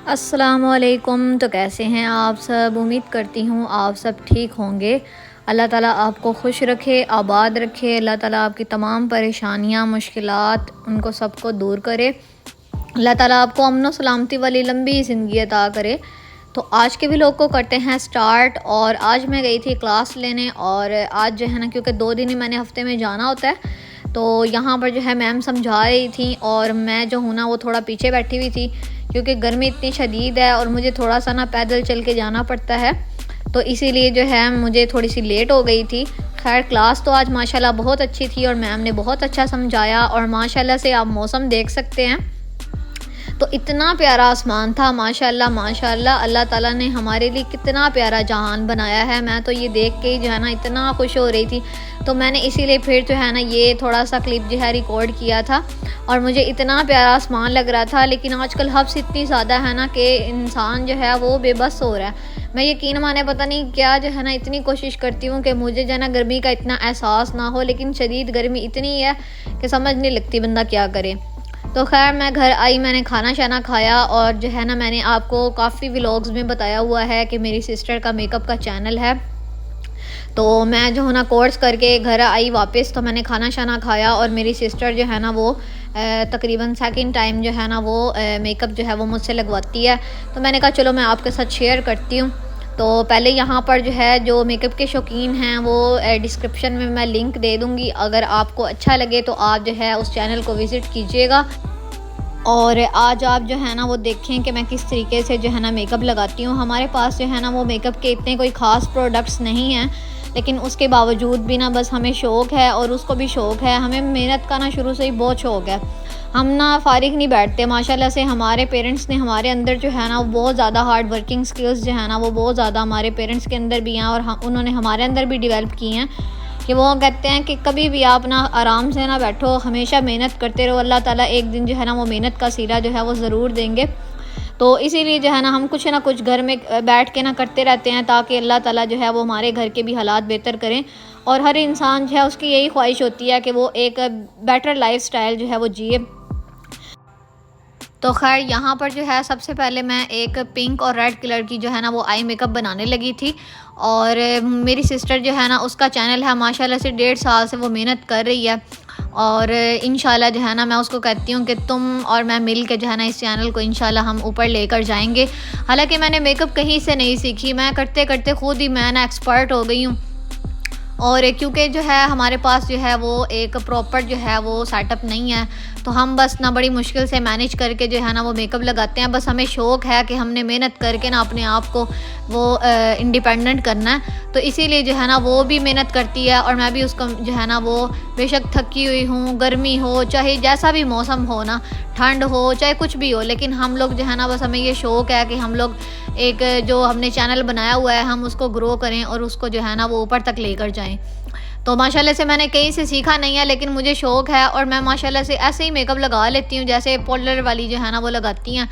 अस्सलामुअलैकुम। तो कैसे हैं आप सब? उम्मीद करती हूँ आप सब ठीक होंगे। अल्लाह ताला आपको खुश रखे, आबाद रखे। अल्लाह ताला आपकी तमाम परेशानियाँ, मुश्किलात उनको सबको दूर करे। अल्लाह ताला आपको अमन व सलामती वाली लंबी ज़िंदगी अता करे। तो आज के व्लॉग को करते हैं स्टार्ट। और आज मैं गई थी क्लास लेने, और आज जो है ना, क्योंकि 2 दिन ही मैंने हफ्ते में जाना होता है, तो यहाँ पर जो है मैम समझा रही थी और मैं जो हूँ ना वो थोड़ा पीछे बैठी हुई थी, क्योंकि गर्मी इतनी शदीद है और मुझे थोड़ा सा ना पैदल चल के जाना पड़ता है, तो इसीलिए जो है मुझे थोड़ी सी लेट हो गई थी। खैर क्लास तो आज माशाल्लाह बहुत अच्छी थी और मैम ने बहुत अच्छा समझाया, और माशाल्लाह से आप मौसम देख सकते हैं, तो इतना प्यारा आसमान था। माशाल्लाह माशाल्लाह, अल्लाह ताला ने हमारे लिए कितना प्यारा जहान बनाया है। मैं तो ये देख के जो है ना इतना खुश हो रही थी, तो मैंने इसीलिए फिर जो है ना ये थोड़ा सा क्लिप जो है रिकॉर्ड किया था, और मुझे इतना प्यारा आसमान लग रहा था। लेकिन आजकल हब्स इतनी ज़्यादा है ना कि इंसान जो है वो बेबस हो रहा है। मैं यकीन माने पता नहीं क्या जो है ना इतनी कोशिश करती हूँ कि मुझे जो है ना गर्मी का इतना एहसास ना हो, लेकिन शदीद गर्मी इतनी है कि समझ नहीं लगती बंदा क्या करे। तो खैर मैं घर आई, मैंने खाना शाना खाया, और जो है ना मैंने आपको काफ़ी व्लॉग्स में बताया हुआ है कि मेरी सिस्टर का मेकअप का चैनल है। तो मैं जो है ना कोर्स करके घर आई वापस, तो मैंने खाना शाना खाया, और मेरी सिस्टर जो है ना वो तकरीबन सेकंड टाइम जो है ना वो मेकअप जो है वो मुझसे लगवाती है। तो मैंने कहा चलो मैं आपके साथ शेयर करती हूँ। तो पहले यहाँ पर जो है जो मेकअप के शौकीन हैं वो डिस्क्रिप्शन में मैं लिंक दे दूँगी, अगर आपको अच्छा लगे तो आप जो है उस चैनल को विज़िट कीजिएगा। और आज आप जो है ना वो देखें कि मैं किस तरीके से जो है ना मेकअप लगाती हूँ। हमारे पास जो है ना वो मेकअप के इतने कोई ख़ास प्रोडक्ट्स नहीं हैं, लेकिन उसके बावजूद भी ना बस हमें शौक़ है, और उसको भी शौक़ है। हमें मेहनत का ना शुरू से ही बहुत शौक़ है। हम ना फारिग नहीं बैठते। माशाल्लाह से हमारे पेरेंट्स ने हमारे अंदर जो है ना वो बहुत ज़्यादा हार्ड वर्किंग स्किल्स जो है ना वो बहुत ज़्यादा हमारे पेरेंट्स के अंदर भी हैं, और उन्होंने हमारे अंदर भी डेवलप की हैं, कि वो कहते हैं कि कभी भी आप ना आराम से ना बैठो, हमेशा मेहनत करते रहो। अल्लाह ताला एक दिन जो है ना वो मेहनत का सिला जो है वो ज़रूर देंगे। तो इसीलिए जो है ना हम कुछ ना कुछ घर में बैठ के ना करते रहते हैं, ताकि अल्लाह ताला जो है वो हमारे घर के भी हालात बेहतर करें। और हर इंसान जो है उसकी यही ख्वाहिश होती है कि वो एक बेटर लाइफस्टाइल जो है वो जिए। तो खैर यहाँ पर जो है सबसे पहले मैं एक पिंक और रेड कलर की जो है ना वो आई मेकअप बनाने लगी थी। और मेरी सिस्टर जो है ना उसका चैनल है, माशाल्लाह से 1.5 साल से वो मेहनत कर रही है, और इंशाल्लाह जो है ना मैं उसको कहती हूँ कि तुम और मैं मिल के जो है ना इस चैनल को इंशाल्लाह हम ऊपर लेकर जाएंगे। हालांकि मैंने मेकअप कहीं से नहीं सीखी, मैं करते करते खुद ही मैं ना एक्सपर्ट हो गई हूँ। और क्योंकि जो है हमारे पास जो है वो एक प्रॉपर जो है वो सेटअप नहीं है, तो हम बस ना बड़ी मुश्किल से मैनेज करके जो है ना वो मेकअप लगाते हैं। बस हमें शौक़ है कि हमने मेहनत करके ना अपने आप को वो इंडिपेंडेंट करना है, तो इसीलिए जो है ना वो भी मेहनत करती है, और मैं भी उसको जो है ना वो बेशक थकी हुई हूँ, गर्मी हो चाहे जैसा भी मौसम हो ना, ठंड हो चाहे कुछ भी हो, लेकिन हम लोग जो है ना बस हमें ये शौक़ है कि हम लोग एक जो हमने चैनल बनाया हुआ है हम उसको ग्रो करें और उसको जो है ना वो ऊपर तक लेकर जाएं। तो माशाल्लाह से मैंने कहीं से सीखा नहीं है, लेकिन मुझे शौक़ है, और मैं माशाल्लाह से ऐसे ही मेकअप लगा लेती हूँ जैसे पार्लर वाली जो है ना वो लगाती हैं।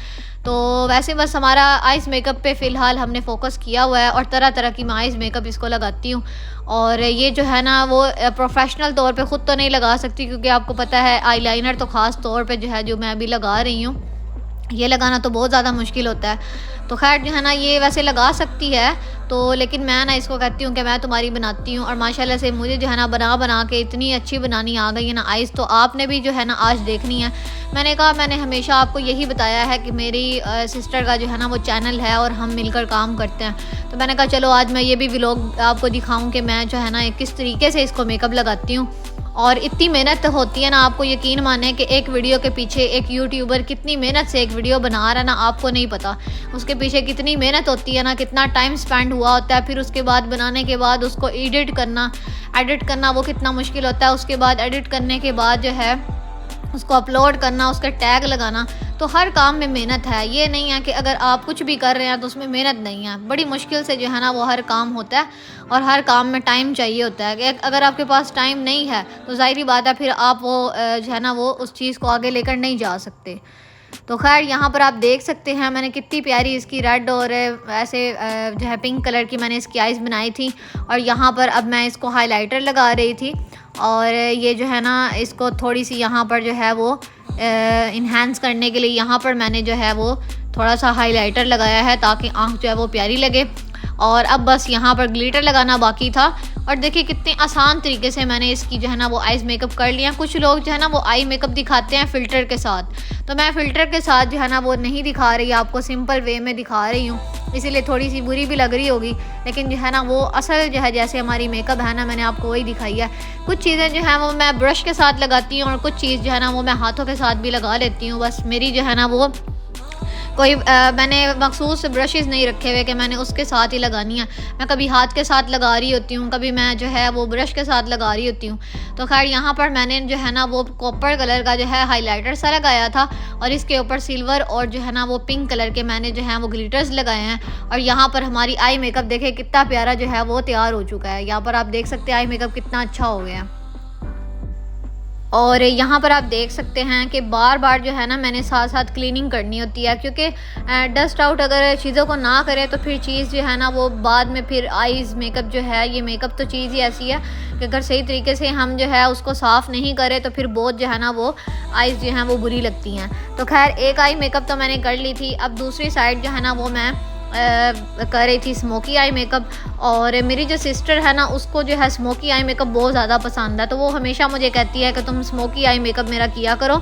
तो वैसे बस हमारा आइज़ मेकअप पे फ़िलहाल हमने फ़ोकस किया हुआ है, और तरह तरह की मैं आइज़ मेकअप इसको लगाती हूँ। और ये जो है ना वो प्रोफेशनल तौर पे ख़ुद तो नहीं लगा सकती, क्योंकि आपको पता है आईलाइनर तो ख़ास तौर पे जो है जो मैं अभी लगा रही हूँ, ये लगाना तो बहुत ज़्यादा मुश्किल होता है। तो खैर जो है ना ये वैसे लगा सकती है, तो लेकिन मैं ना इसको कहती हूँ कि मैं तुम्हारी बनाती हूँ, और माशाल्लाह से मुझे जो है ना बना बना के इतनी अच्छी बनानी आ गई है ना आइज़, तो आपने भी जो है ना आज देखनी है। मैंने कहा मैंने हमेशा आपको यही बताया है कि मेरी सिस्टर का जो है ना वो चैनल है और हम मिलकर काम करते हैं, तो मैंने कहा चलो आज मैं ये भी व्लॉग आपको दिखाऊँ कि मैं जो है ना किस तरीके से इसको मेकअप लगाती हूँ। और इतनी मेहनत होती है ना, आपको यकीन माने कि एक वीडियो के पीछे एक यूट्यूबर कितनी मेहनत से एक वीडियो बना रहा है ना, आपको नहीं पता उसके पीछे कितनी मेहनत होती है ना, कितना टाइम स्पेंड हुआ होता है। फिर उसके बाद बनाने के बाद उसको एडिट करना वो कितना मुश्किल होता है। उसके बाद एडिट करने के बाद जो है उसको अपलोड करना, उसका टैग लगाना, तो हर काम में मेहनत है। ये नहीं है कि अगर आप कुछ भी कर रहे हैं तो उसमें मेहनत नहीं है, बड़ी मुश्किल से जो है ना वो हर काम होता है, और हर काम में टाइम चाहिए होता है। कि अगर आपके पास टाइम नहीं है तो ज़ाहिर बात है फिर आप वो जो है ना वो उस चीज़ को आगे लेकर नहीं जा सकते। तो खैर यहाँ पर आप देख सकते हैं मैंने कितनी प्यारी इसकी रेड और ऐसे जो है पिंक कलर की मैंने इसकी आइज़ बनाई थी, और यहाँ पर अब मैं इसको हाइलाइटर लगा रही थी। और ये जो है ना इसको थोड़ी सी यहाँ पर जो है वो इन्हांस करने के लिए यहाँ पर मैंने जो है वो थोड़ा सा हाइलाइटर लगाया है ताकि आँख जो है वो प्यारी लगे। और अब बस यहाँ पर ग्लिटर लगाना बाकी था। और देखिए कितने आसान तरीके से मैंने इसकी जो है ना वो आइज़ मेकअप कर लिया। कुछ लोग जो है ना वो आई मेकअप दिखाते हैं फ़िल्टर के साथ, तो मैं फ़िल्टर के साथ जो है ना वो नहीं दिखा रही, आपको सिंपल वे में दिखा रही हूँ, इसीलिए थोड़ी सी बुरी भी लग रही होगी, लेकिन जो है ना वो असल जो है जैसे हमारी मेकअप है ना मैंने आपको वही दिखाई है। कुछ चीज़ें जो है वो मैं ब्रश के साथ लगाती हूँ और कुछ चीज़ जो है ना वो मैं हाथों के साथ भी लगा लेती हूँ। बस मेरी जो है ना वो कोई मैंने मखसूस ब्रशेज़ नहीं रखे हुए कि मैंने उसके साथ ही लगानी है। मैं कभी हाथ के साथ लगा रही होती हूँ, कभी मैं जो है वो ब्रश के साथ लगा रही होती हूँ। तो खैर यहाँ पर मैंने जो है ना वो कॉपर कलर का जो है हाइलाइटर सा लगाया था और इसके ऊपर सिल्वर और जो है ना वो पिंक कलर के मैंने जो है वो ग्लिटर्स लगाए हैं। और यहाँ पर हमारी आई मेकअप देखे कितना प्यारा जो है वो तैयार हो चुका है। यहाँ पर आप देख सकते हैं आई मेकअप कितना अच्छा हो गया। और यहाँ पर आप देख सकते हैं कि बार बार जो है ना मैंने साथ साथ क्लीनिंग करनी होती है, क्योंकि डस्ट आउट अगर चीज़ों को ना करें तो फिर चीज़ जो है ना वो बाद में फिर आईज़ मेकअप जो है, ये मेकअप तो चीज़ ही ऐसी है कि अगर सही तरीके से हम जो है उसको साफ़ नहीं करें तो फिर बहुत जो है ना वो आईज़ जो हैं वो बुरी लगती हैं। तो खैर एक आई मेकअप तो मैंने कर ली थी। अब दूसरी साइड जो है ना वो मैं कर रही थी स्मोकी आई मेकअप। और मेरी जो सिस्टर है ना उसको जो है स्मोकी आई मेकअप बहुत ज़्यादा पसंद है, तो वो हमेशा मुझे कहती है कि तुम स्मोकी आई मेकअप मेरा किया करो।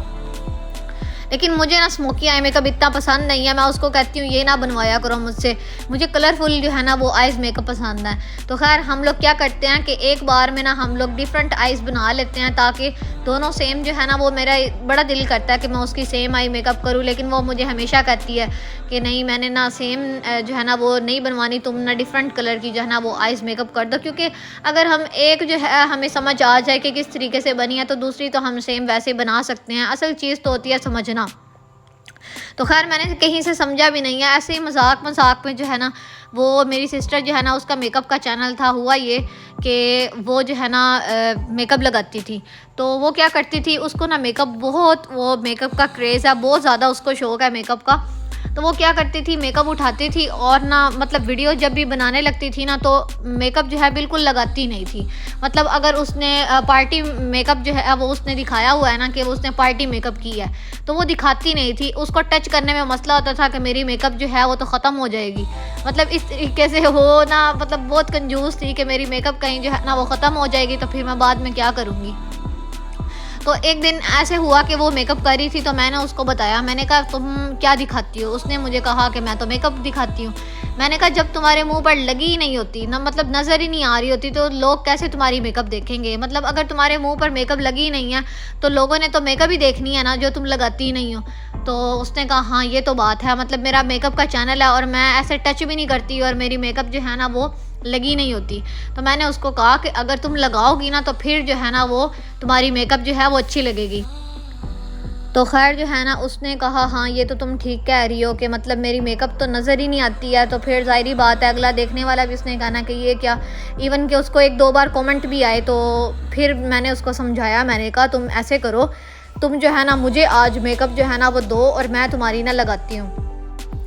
लेकिन मुझे ना स्मोकी आई मेकअप इतना पसंद नहीं है। मैं उसको कहती हूँ ये ना बनवाया करो मुझसे, मुझे कलरफुल जो है ना वो आइज़ मेकअप पसंद है। तो खैर हम लोग क्या करते हैं कि एक बार में ना हम लोग डिफरेंट आइज़ बना लेते हैं ताकि दोनों सेम जो है ना वो मेरा बड़ा दिल करता है कि मैं उसकी सेम आई मेकअप करूँ, लेकिन वो मुझे हमेशा कहती है कि नहीं मैंने ना सेम जो है ना वो नहीं बनवानी, तुम ना डिफरेंट कलर की जो है ना वो आइज़ मेकअप कर दो। क्योंकि अगर हम एक जो है हमें समझ आ जाए कि किस तरीके से बनी है तो दूसरी तो हम सेम वैसे बना सकते हैं। असल चीज़ तो होती है समझना। तो खैर मैंने कहीं से समझा भी नहीं है, ऐसे ही मजाक मजाक में जो है ना वो मेरी सिस्टर जो है ना उसका मेकअप का चैनल था। हुआ ये कि वो जो है ना मेकअप लगाती थी, तो वो क्या करती थी, उसको ना मेकअप बहुत, वो मेकअप का क्रेज़ है, बहुत ज़्यादा उसको शौक़ है मेकअप का। तो वो क्या करती थी मेकअप उठाती थी और ना मतलब वीडियो जब भी बनाने लगती थी ना तो मेकअप जो है बिल्कुल लगाती नहीं थी। मतलब अगर उसने पार्टी मेकअप जो है वो उसने दिखाया हुआ है ना कि वो उसने पार्टी मेकअप की है तो वो दिखाती नहीं थी। उसको टच करने में मसला होता था कि मेरी मेकअप जो है वो तो ख़त्म हो जाएगी। मतलब इस तरीके से वो ना मतलब बहुत कंजूस थी कि मेरी मेकअप कहीं जो है ना वो ख़त्म हो जाएगी तो फिर मैं बाद में क्या करूँगी। तो एक दिन ऐसे हुआ कि वो मेकअप कर रही थी तो मैंने उसको बताया, मैंने कहा तुम क्या दिखाती हो। उसने मुझे कहा कि मैं तो मेकअप दिखाती हूँ। मैंने कहा जब तुम्हारे मुंह पर लगी ही नहीं होती ना, मतलब नज़र ही नहीं आ रही होती, तो लोग कैसे तुम्हारी मेकअप देखेंगे। मतलब अगर तुम्हारे मुंह पर मेकअप लगी ही नहीं है तो लोगों ने तो मेकअप ही देखनी है ना, जो तुम लगाती ही नहीं हो। तो उसने कहा हाँ ये तो बात है, मतलब मेरा मेकअप का चैनल है और मैं ऐसे टच भी नहीं करती और मेरी मेकअप जो है ना वो लगी नहीं होती। तो मैंने उसको कहा कि अगर तुम लगाओगी ना तो फिर जो है ना वो तुम्हारी मेकअप जो है वो अच्छी लगेगी। तो खैर जो है ना उसने कहा हाँ ये तो तुम ठीक कह रही हो कि मतलब मेरी मेकअप तो नज़र ही नहीं आती है। तो फिर ज़ाहिरी बात है अगला देखने वाला भी उसने कहा ना कि ये क्या, इवन कि उसको एक दो बार कमेंट भी आए। तो फिर मैंने उसको समझाया, मैंने कहा तुम ऐसे करो, तुम जो है ना मुझे आज मेकअप जो है ना वो दो और मैं तुम्हारी ना लगाती हूँ।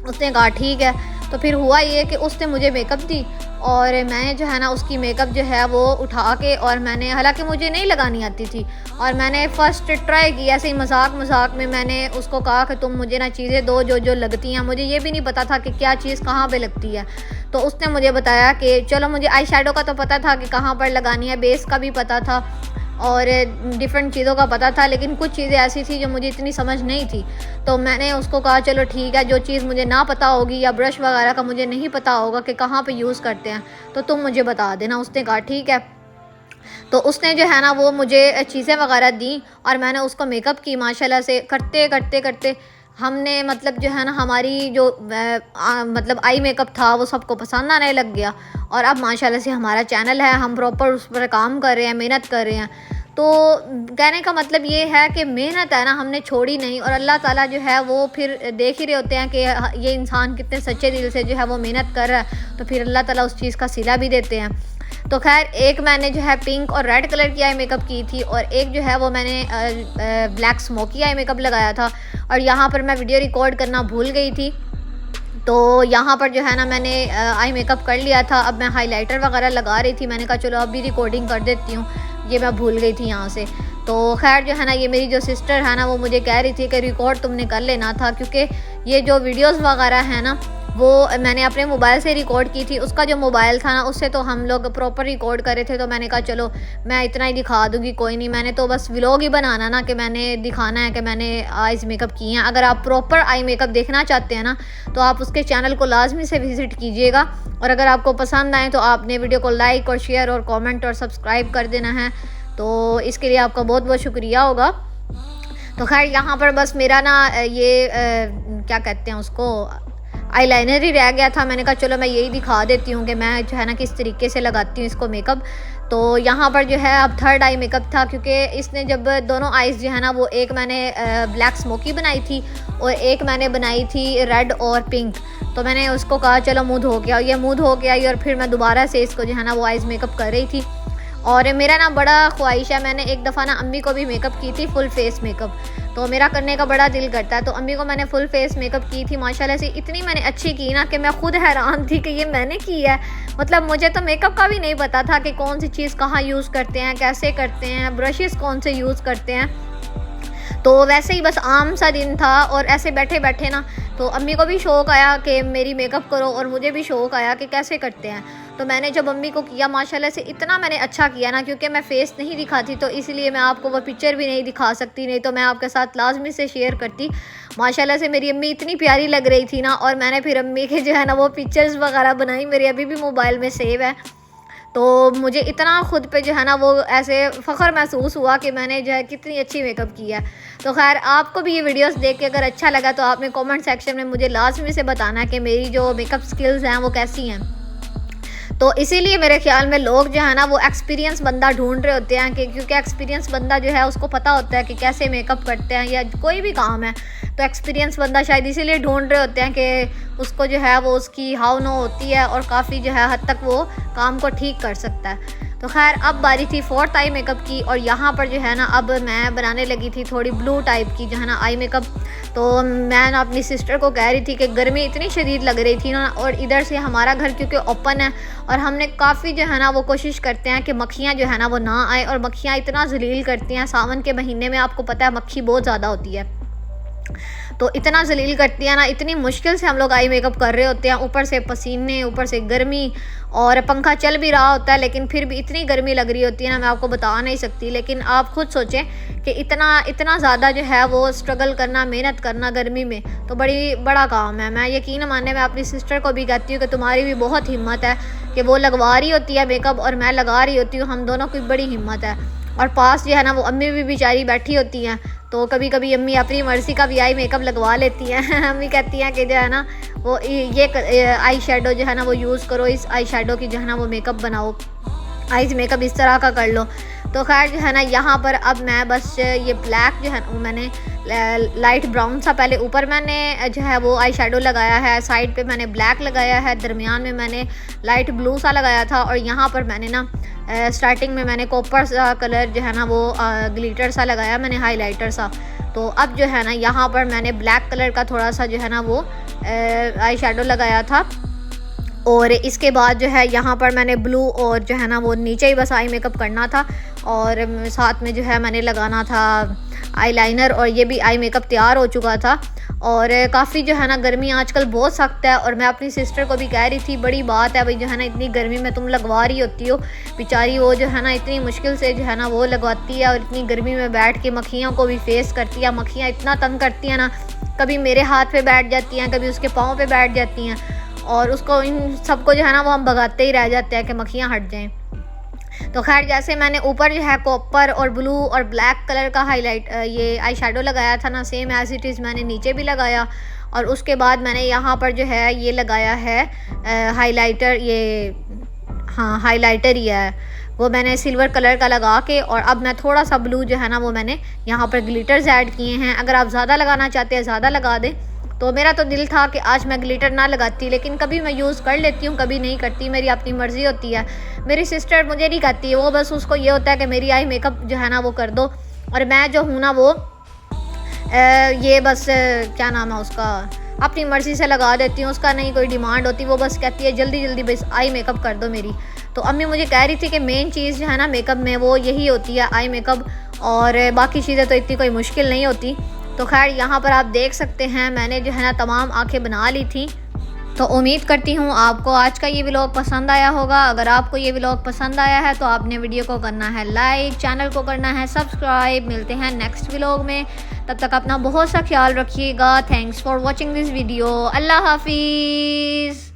उसने कहा ठीक है। तो फिर हुआ ये कि उसने मुझे मेकअप दी और मैंने जो है ना उसकी मेकअप जो है वो उठा के, और मैंने हालांकि मुझे नहीं लगानी आती थी और मैंने फ़र्स्ट ट्राई की ऐसे ही मजाक मजाक में। मैंने उसको कहा कि तुम मुझे ना चीज़ें दो जो जो लगती हैं। मुझे ये भी नहीं पता था कि क्या चीज़ कहाँ पे लगती है। तो उसने मुझे बताया कि चलो, मुझे आई शेडो का तो पता था कि कहाँ पर लगानी है, बेस का भी पता था और डिफरेंट चीज़ों का पता था, लेकिन कुछ चीज़ें ऐसी थी जो मुझे इतनी समझ नहीं थी। तो मैंने उसको कहा चलो ठीक है, जो चीज़ मुझे ना पता होगी या ब्रश वगैरह का मुझे नहीं पता होगा कि कहाँ पे यूज़ करते हैं तो तुम मुझे बता देना। उसने कहा ठीक है। तो उसने जो है ना वो मुझे चीज़ें वगैरह दी और मैंने उसको मेकअप की। माशाल्लाह से करते करते करते हमने मतलब जो है ना हमारी जो मतलब आई मेकअप था वो सबको पसंद आने लग गया। और अब माशाल्लाह से हमारा चैनल है, हम प्रॉपर उस पर काम कर रहे हैं, मेहनत कर रहे हैं। तो कहने का मतलब ये है कि मेहनत है ना हमने छोड़ी नहीं, और अल्लाह ताला जो है वो फिर देख ही रहे होते हैं कि ये इंसान कितने सच्चे दिल से जो है वो मेहनत कर रहा है, तो फिर अल्लाह ताला उस चीज़ का सिला भी देते हैं। तो खैर एक मैंने जो है पिंक और रेड कलर की आई मेकअप की थी और एक जो है वो मैंने ब्लैक स्मोकी आई मेकअप लगाया था। और यहाँ पर मैं वीडियो रिकॉर्ड करना भूल गई थी, तो यहाँ पर जो है ना मैंने आई मेकअप कर लिया था। अब मैं हाइलाइटर वगैरह लगा रही थी, मैंने कहा चलो अभी रिकॉर्डिंग कर देती हूँ, ये मैं भूल गई थी यहाँ से। तो खैर जो है ना, ये मेरी जो सिस्टर है ना, वो मुझे कह रही थी कि रिकॉर्ड तुमने कर लेना था, क्योंकि ये जो वीडियोस वगैरह है ना, वो मैंने अपने मोबाइल से रिकॉर्ड की थी। उसका जो मोबाइल था ना, उससे तो हम लोग प्रॉपर रिकॉर्ड कर रहे थे। तो मैंने कहा चलो मैं इतना ही दिखा दूँगी, कोई नहीं, मैंने तो बस व्लॉग ही बनाना ना, कि मैंने दिखाना है कि मैंने आइज़ मेकअप किए हैं। अगर आप प्रॉपर आई मेकअप देखना चाहते हैं ना, तो आप उसके चैनल को लाजमी से विज़िट कीजिएगा। और अगर आपको पसंद आए तो आपने वीडियो को लाइक और शेयर और कॉमेंट और सब्सक्राइब कर देना है। तो इसके लिए आपका बहुत बहुत शुक्रिया होगा। तो खैर यहाँ पर बस मेरा ना ये क्या कहते हैं उसको, आईलाइनर ही रह गया था। मैंने कहा चलो मैं यही दिखा देती हूँ कि मैं जो है ना किस तरीके से लगाती हूँ इसको मेकअप। तो यहाँ पर जो है अब थर्ड आई मेकअप था, क्योंकि इसने जब दोनों आइज़ जो है ना, वो एक मैंने ब्लैक स्मोकी बनाई थी और एक मैंने बनाई थी रेड और पिंक। तो मैंने उसको कहा चलो मुँह धो के आओ, ये मुँह धो के आई और फिर मैं दोबारा से इसको जो है ना वो आइज़ मेकअप कर रही थी। और मेरा ना बड़ा ख्वाहिश है, मैंने एक दफ़ा ना अम्मी को भी मेकअप की थी, फुल फेस मेकअप। तो मेरा करने का बड़ा दिल करता है। तो अम्मी को मैंने फुल फेस मेकअप की थी, माशाल्लाह से इतनी मैंने अच्छी की ना कि मैं खुद हैरान थी कि ये मैंने की है। मतलब मुझे तो मेकअप का भी नहीं पता था कि कौन सी चीज़ कहाँ यूज़ करते हैं, कैसे करते हैं, ब्रशेस कौन से यूज़ करते हैं। तो वैसे ही बस आम सा दिन था और ऐसे बैठे बैठे ना, तो अम्मी को भी शौक़ आया कि मेरी मेकअप करो और मुझे भी शौक़ आया कि कैसे करते हैं। तो मैंने जब अम्मी को किया, माशाल्लाह से इतना मैंने अच्छा किया ना, क्योंकि मैं फेस नहीं दिखाती तो इसलिए मैं आपको वो पिक्चर भी नहीं दिखा सकती, नहीं तो मैं आपके साथ लाजमी से शेयर करती। माशाल्लाह से मेरी अम्मी इतनी प्यारी लग रही थी ना, और मैंने फिर अम्मी के जो है ना वो पिक्चर्स वगैरह बनाई, मेरे अभी भी मोबाइल में सेव है। तो मुझे इतना ख़ुद पे जो है ना वो ऐसे फ़ख्र महसूस हुआ कि मैंने जो है कितनी अच्छी मेकअप की है। तो खैर आपको भी ये वीडियोस देख के अगर अच्छा लगा तो आपने कमेंट सेक्शन में मुझे लाजमी से बताना कि मेरी जो मेकअप स्किल्स हैं वो कैसी हैं। तो इसीलिए मेरे ख्याल में लोग जो है ना वो एक्सपीरियंस बंदा ढूंढ रहे होते हैं, कि क्योंकि एक्सपीरियंस बंदा जो है उसको पता होता है कि कैसे मेकअप करते हैं या कोई भी काम है। तो एक्सपीरियंस बंदा शायद इसीलिए ढूंढ रहे होते हैं कि उसको जो है वो उसकी हाव नो होती है और काफ़ी जो है हद तक वो काम को ठीक कर सकता है। तो खैर अब बारी थी फोर्थ आई मेकअप की, और यहाँ पर जो है ना अब मैं बनाने लगी थी थोड़ी ब्लू टाइप की जो है ना आई मेकअप। तो मैं ना अपनी सिस्टर को कह रही थी कि गर्मी इतनी शदीद लग रही थी ना, और इधर से हमारा घर क्योंकि ओपन है और हमने काफ़ी जो है ना वो कोशिश करते हैं कि मक्खियाँ जो है ना वो ना आए, और मक्खियाँ इतना जलील करती हैं। सावन के महीने में आपको पता है मक्खी बहुत ज़्यादा होती है, तो इतना जलील करती है ना, इतनी मुश्किल से हम लोग आई मेकअप कर रहे होते हैं, ऊपर से पसीने, ऊपर से गर्मी, और पंखा चल भी रहा होता है लेकिन फिर भी इतनी गर्मी लग रही होती है ना, मैं आपको बता नहीं सकती। लेकिन आप खुद सोचें कि इतना ज़्यादा जो है वो स्ट्रगल करना, मेहनत करना गर्मी में, तो बड़ा काम है। मैं यकीन मानने में अपनी सिस्टर को भी कहती हूँ कि तुम्हारी भी बहुत हिम्मत है, कि वो लगवा रही होती है मेकअप और मैं लगा रही होती हूँ, हम दोनों की बड़ी हिम्मत है। और पास जो है ना वो अम्मी भी बेचारी बैठी होती हैं, तो कभी कभी अम्मी अपनी मर्ज़ी का भी आई मेकअप लगवा लेती हैं। अम्मी कहती हैं कि जो है ना वो ये आई शेडो जो है ना वो यूज़ करो, इस आई शेडो की जो है ना वो मेकअप बनाओ, आइज़ मेकअप इस तरह का कर लो। तो खैर जो है ना यहाँ पर अब मैं बस ये ब्लैक जो है ना मैंने लाइट ब्राउन सा पहले ऊपर मैंने जो है वो आई शेडो लगाया है, साइड पे मैंने ब्लैक लगाया है, दरमियान में मैंने लाइट ब्लू सा लगाया था, और यहाँ पर मैंने ना स्टार्टिंग में मैंने कॉपर सा कलर जो है ना वो ग्लिटर सा लगाया मैंने, हाइलाइटर सा। तो अब जो है ना यहाँ पर मैंने ब्लैक कलर का थोड़ा सा जो है ना वो आई शेडो लगाया था, और इसके बाद जो है यहाँ पर मैंने ब्लू और जो है ना वो नीचे ही बस आई मेकअप करना था, और साथ में जो है मैंने लगाना था आईलाइनर, और ये भी आई मेकअप तैयार हो चुका था। और काफ़ी जो है ना गर्मी आजकल बहुत सख्त है, और मैं अपनी सिस्टर को भी कह रही थी बड़ी बात है भाई जो है ना इतनी गर्मी में तुम लगवा रही होती हो, बेचारी वो जो है ना इतनी मुश्किल से जो है ना वो लगवाती है, और इतनी गर्मी में बैठ के मक्खियों को भी फेस करती है। मक्खियाँ इतना तंग करती हैं ना, कभी मेरे हाथ पे बैठ जाती हैं, कभी उसके पाँव पे बैठ जाती हैं, और उसको इन सबको जो है ना वो हम भगाते ही रह जाते हैं कि मक्खियाँ हट जाएं। तो खैर जैसे मैंने ऊपर जो है कॉपर और ब्लू और ब्लैक कलर का हाईलाइट ये आई शेडो लगाया था ना, सेम एज इट इज़ मैंने नीचे भी लगाया, और उसके बाद मैंने यहाँ पर जो है ये लगाया है हाइलाइटर, ये हाँ हाइलाइटर ही है वो मैंने सिल्वर कलर का लगा के, और अब मैं थोड़ा सा ब्लू जो है ना वो मैंने यहाँ पर ग्लिटर्स ऐड किए हैं। अगर आप ज़्यादा लगाना चाहते हैं ज़्यादा लगा दें। तो मेरा तो दिल था कि आज मैं ग्लिटर ना लगाती, लेकिन कभी मैं यूज़ कर लेती हूँ, कभी नहीं करती, मेरी अपनी मर्ज़ी होती है। मेरी सिस्टर मुझे नहीं कहती, वो बस उसको ये होता है कि मेरी आई मेकअप जो है ना वो कर दो, और मैं जो हूँ ना वो ये बस क्या नाम है उसका, अपनी मर्ज़ी से लगा देती हूँ, उसका नहीं कोई डिमांड होती, वो बस कहती है जल्दी जल्दी बस आई मेकअप कर दो मेरी। तो अम्मी मुझे कह रही थी कि मेन चीज़ जो है ना मेकअप में वो यही होती है आई मेकअप, और बाकी चीज़ें तो इतनी कोई मुश्किल नहीं होती। तो खैर यहाँ पर आप देख सकते हैं मैंने जो है ना तमाम आँखें बना ली थी। तो उम्मीद करती हूँ आपको आज का ये व्लॉग पसंद आया होगा। अगर आपको ये व्लॉग पसंद आया है तो आपने वीडियो को करना है लाइक, चैनल को करना है सब्सक्राइब। मिलते हैं नेक्स्ट व्लॉग में, तब तक अपना बहुत सा ख्याल रखिएगा। Thanks for watching this video. अल्लाह हाफिज़।